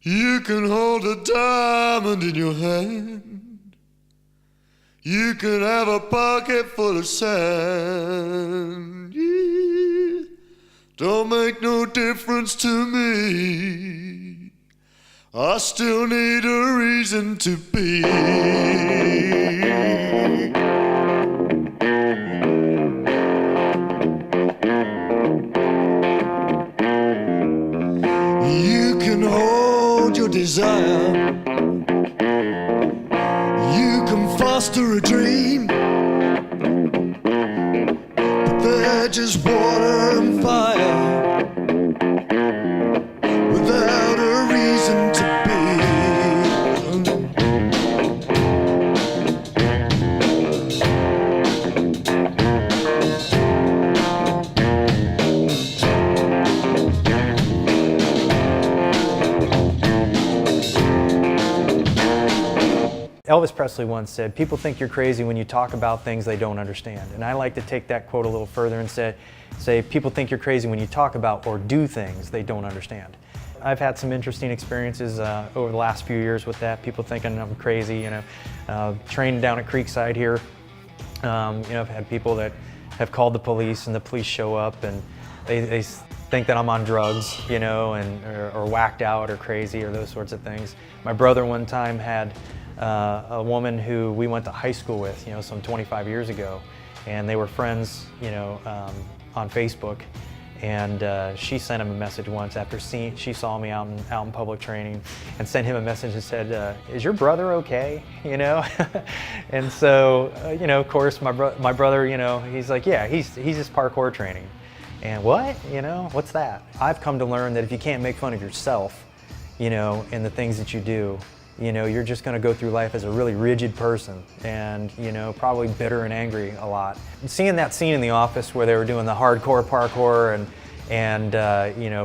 You can hold a diamond in your hand. You can have a pocket full of sand. Yeah. Don't make no difference to me. I still need a reason to be. You can hold your desire. You can foster a dream. But they're just water and fire without a reason to be. Elvis Presley once said, people think you're crazy when you talk about things they don't understand. And I like to take that quote a little further and say people think you're crazy when you talk about or do things they don't understand. I've had some interesting experiences over the last few years with that. People thinking I'm crazy, training down at Creekside here. I've had people that have called the police and the police show up and they think that I'm on drugs, or whacked out or crazy or those sorts of things. My brother one time had a woman who we went to high school with, some 25 years ago, and they were friends, on Facebook. And she sent him a message once after she saw me out in public training, and sent him a message and said, "Is your brother okay?" And so, of course, my brother, he's like, "Yeah, he's just parkour training." And what? What's that? I've come to learn that if you can't make fun of yourself, in the things that you do, you're just going to go through life as a really rigid person and, probably bitter and angry a lot. Seeing that scene in The Office where they were doing the hardcore parkour and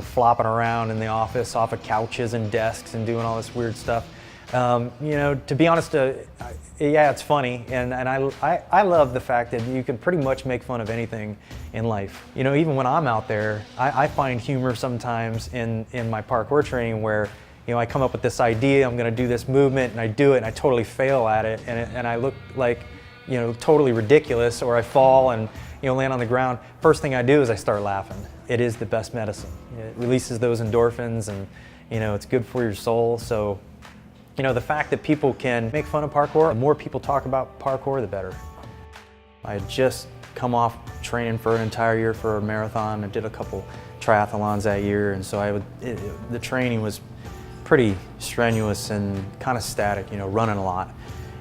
flopping around in the office off of couches and desks and doing all this weird stuff, to be honest, yeah, it's funny. And I love the fact that you can pretty much make fun of anything in life. Even when I'm out there, I find humor sometimes in my parkour training where I come up with this idea, I'm going to do this movement, and I do it, and I totally fail at it, and I look like, totally ridiculous, or I fall and, land on the ground. First thing I do is I start laughing. It is the best medicine. It releases those endorphins, and, it's good for your soul. So, the fact that people can make fun of parkour, the more people talk about parkour, the better. I had just come off training for an entire year for a marathon. I did a couple triathlons that year, and so the training was pretty strenuous and kind of static, running a lot.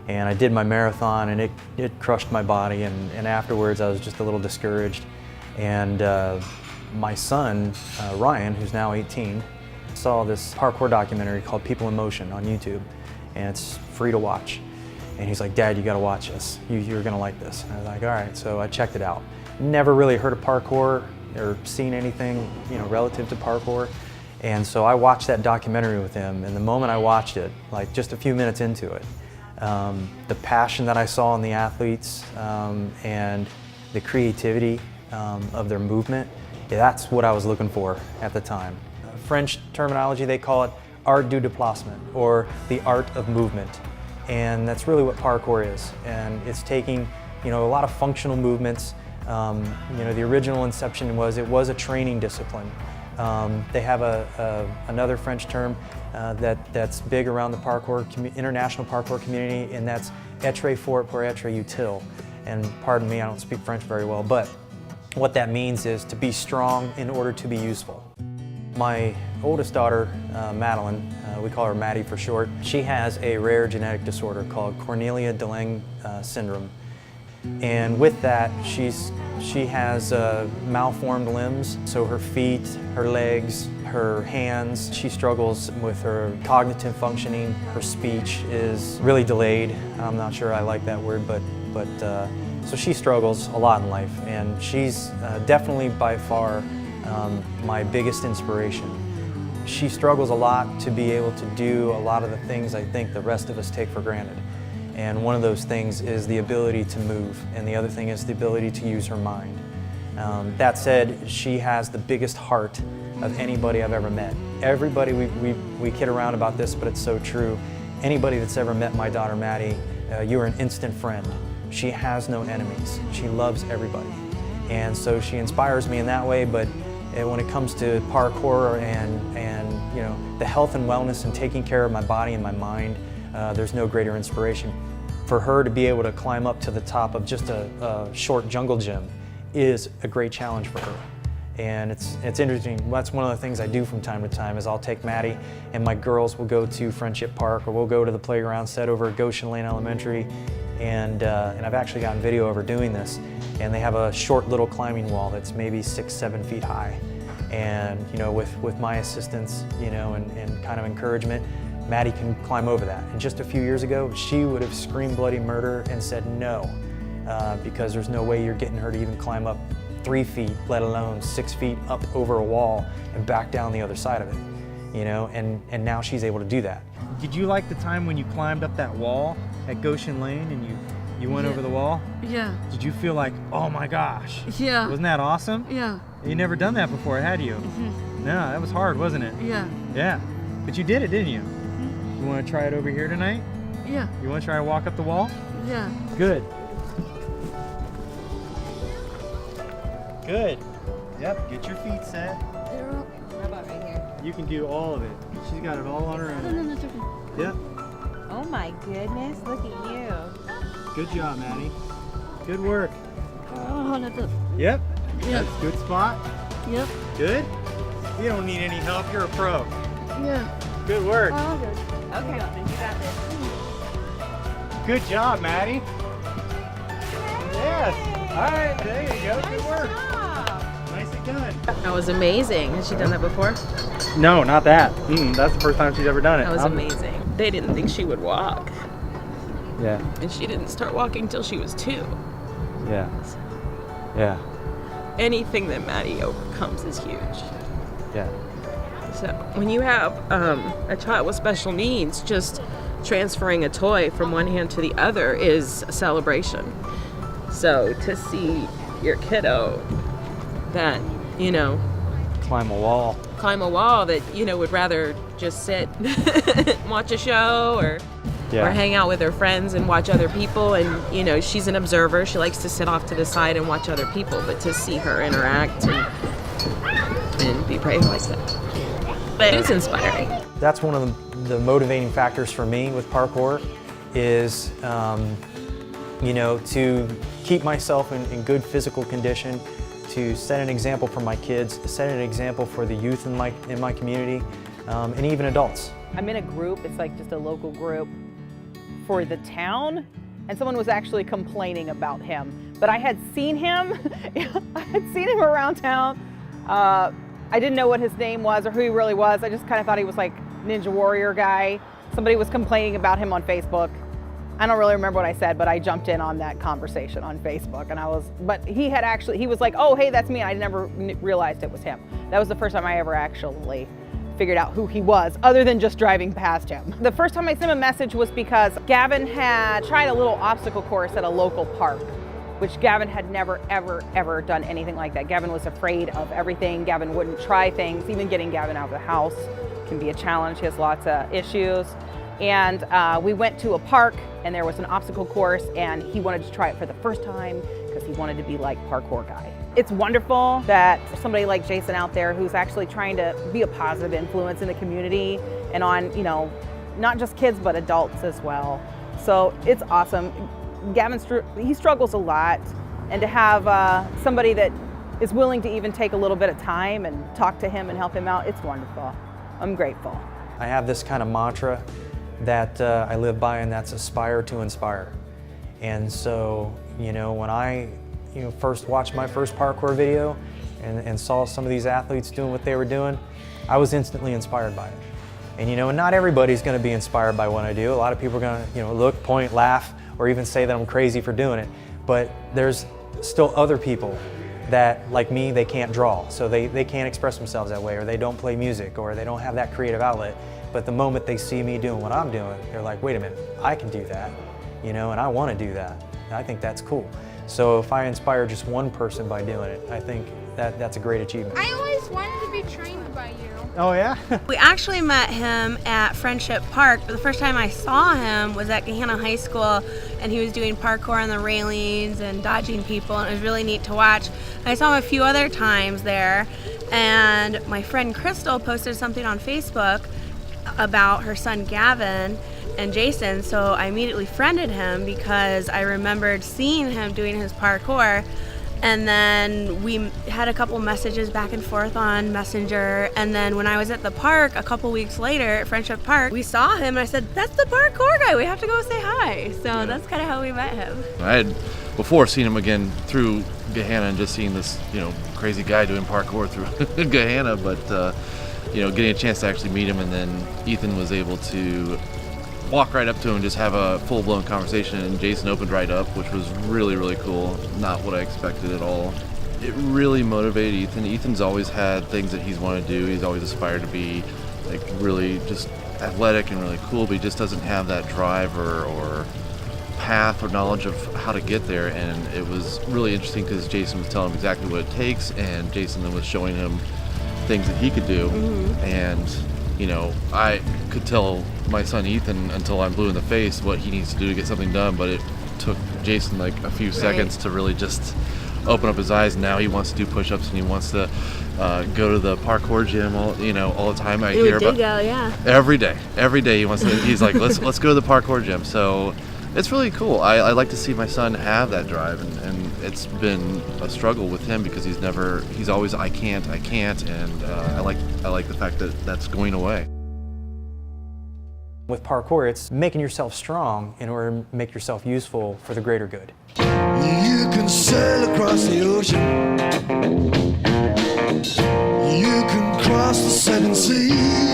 And I did my marathon, and it crushed my body, and afterwards I was just a little discouraged. And my son, Ryan, who's now 18, saw this parkour documentary called People in Motion on YouTube, and it's free to watch. And he's like, "Dad, you gotta watch this. You're gonna like this." And I was like, all right, so I checked it out. Never really heard of parkour or seen anything, relative to parkour. And so I watched that documentary with him, and the moment I watched it, like just a few minutes into it, the passion that I saw in the athletes and the creativity of their movement, that's what I was looking for at the time. French terminology, they call it art du déplacement, or the art of movement. And that's really what parkour is. And it's taking, a lot of functional movements. The original inception was a training discipline. They have another French term that's big around the international parkour community, and that's être fort pour être utile. And pardon me, I don't speak French very well, but what that means is to be strong in order to be useful. My oldest daughter, Madeline, we call her Maddie for short, she has a rare genetic disorder called Cornelia de Lange syndrome. And with that, she has malformed limbs, so her feet, her legs, her hands. She struggles with her cognitive functioning. Her speech is really delayed. I'm not sure I like that word, but so she struggles a lot in life, and she's definitely by far my biggest inspiration. She struggles a lot to be able to do a lot of the things I think the rest of us take for granted. And one of those things is the ability to move, and the other thing is the ability to use her mind. That said, she has the biggest heart of anybody I've ever met. everybody, we kid around about this, but it's so true. Anybody that's ever met my daughter Maddie, you are an instant friend. She has no enemies. She loves everybody. And so she inspires me in that way, but when it comes to parkour and you know, the health and wellness and taking care of my body and my mind, there's no greater inspiration. For her to be able to climb up to the top of just a short jungle gym is a great challenge for her. And it's interesting. That's one of the things I do from time to time is I'll take Maddie and my girls will go to Friendship Park, or we'll go to the playground set over at Goshen Lane Elementary, and I've actually gotten video of her doing this. And they have a short little climbing wall that's maybe 6-7 feet high. And you know, with my assistance, you know, and kind of encouragement, Maddie can climb over that. And just a few years ago, she would have screamed bloody murder and said no, because there's no way you're getting her to even climb up 3 feet, let alone 6 feet up over a wall and back down the other side of it, you know, and now she's able to do that. Did you like the time when you climbed up that wall at Goshen Lane and you went over the wall? Yeah. Did you feel like, oh my gosh? Yeah. Wasn't that awesome? Yeah. You never done that before, had you? Mm-hmm. No, that was hard, wasn't it? Yeah. Yeah. But you did it, didn't you? Mm-hmm. You want to try it over here tonight? Yeah. You want to try to walk up the wall? Yeah. Good. Good. Yep, get your feet set. How about right here? You can do all of it. She's got it all on her own. No, it's okay. Yep. Oh my goodness, look at you. Good job, Maddie. Good work. Oh, that's it. Yep. Yep. That's good spot. Yep. Good. You don't need any help. You're a pro. Yeah. Good work. Oh, good. Okay, you got this. Good job, Maddie. Yes. All right, there you go. Good work. Nicely done. That was amazing. Has she done that before? No, not that. That's the first time she's ever done it. That was amazing. They didn't think she would walk. Yeah. And she didn't start walking till she was 2. Yeah. Yeah. Anything that Maddie overcomes is huge. Yeah. So when you have a child with special needs, just transferring a toy from one hand to the other is a celebration. So to see your kiddo that, you know, Climb a wall that, you know, would rather just sit watch a show or hang out with her friends and watch other people, and you know, she's an observer. She likes to sit off to the side and watch other people, but to see her interact and be brave like that, but it's inspiring. That's one of the motivating factors for me with parkour is, you know, to keep myself in good physical condition, to set an example for my kids, to set an example for the youth in my community, and even adults. I'm in a group, it's like just a local group for the town, and someone was actually complaining about him. But I had seen him, around town. I didn't know what his name was or who he really was. I just kind of thought he was like Ninja Warrior guy. Somebody was complaining about him on Facebook. I don't really remember what I said, but I jumped in on that conversation on Facebook, and but he was like, oh, hey, that's me. I never realized it was him. That was the first time I ever actually figured out who he was, other than just driving past him. The first time I sent him a message was because Gavin had tried a little obstacle course at a local park, which Gavin had never, ever, ever done anything like that. Gavin was afraid of everything. Gavin wouldn't try things. Even getting Gavin out of the house can be a challenge. He has lots of issues. And we went to a park, and there was an obstacle course, and he wanted to try it for the first time because he wanted to be like parkour guy. It's wonderful that somebody like Jason out there who's actually trying to be a positive influence in the community and on, you know, not just kids, but adults as well. So it's awesome. Gavin, he struggles a lot, and to have somebody that is willing to even take a little bit of time and talk to him and help him out, it's wonderful. I'm grateful. I have this kind of mantra that I live by, and that's aspire to inspire. And so, you know, when I first watched my first parkour video and saw some of these athletes doing what they were doing, I was instantly inspired by it. And you know, not everybody's gonna be inspired by what I do. A lot of people are gonna, you know, look, point, laugh, or even say that I'm crazy for doing it. But there's still other people that, like me, they can't draw, so they can't express themselves that way, or they don't play music, or they don't have that creative outlet. But the moment they see me doing what I'm doing, they're like, wait a minute, I can do that, you know, and I want to do that. And I think that's cool. So if I inspire just one person by doing it, I think that's a great achievement. I always wanted to be trained by you. Oh yeah? We actually met him at Friendship Park, but the first time I saw him was at Gahanna High School, and he was doing parkour on the railings and dodging people, and it was really neat to watch. I saw him a few other times there, and my friend Crystal posted something on Facebook about her son Gavin and Jason, so I immediately friended him because I remembered seeing him doing his parkour. And then we had a couple messages back and forth on Messenger. And then when I was at the park a couple weeks later at Friendship Park, we saw him and I said, that's the parkour guy, we have to go say hi. So that's kind of how we met him. I had before seen him again through Gahanna and just seeing this, crazy guy doing parkour through Gahanna, but getting a chance to actually meet him, and then Ethan was able to walk right up to him and just have a full-blown conversation, and Jason opened right up, which was really, really cool. Not what I expected at all. It really motivated Ethan. Ethan's always had things that he's wanted to do. He's always aspired to be really just athletic and really cool, but he just doesn't have that drive or path or knowledge of how to get there. And it was really interesting because Jason was telling him exactly what it takes, and Jason then was showing him things that he could do. And I could tell my son Ethan until I'm blue in the face what he needs to do to get something done, but it took Jason a few seconds to really just open up his eyes. Now he wants to do push-ups, and he wants to go to the parkour gym all the time. I hear about every day he wants to. He's like, let's go to the parkour gym. So it's really cool. I like to see my son have that drive, and it's been a struggle with him because he's always I can't, and I like the fact that that's going away. With parkour, it's making yourself strong in order to make yourself useful for the greater good. You can sail across the ocean. You can cross the seven seas.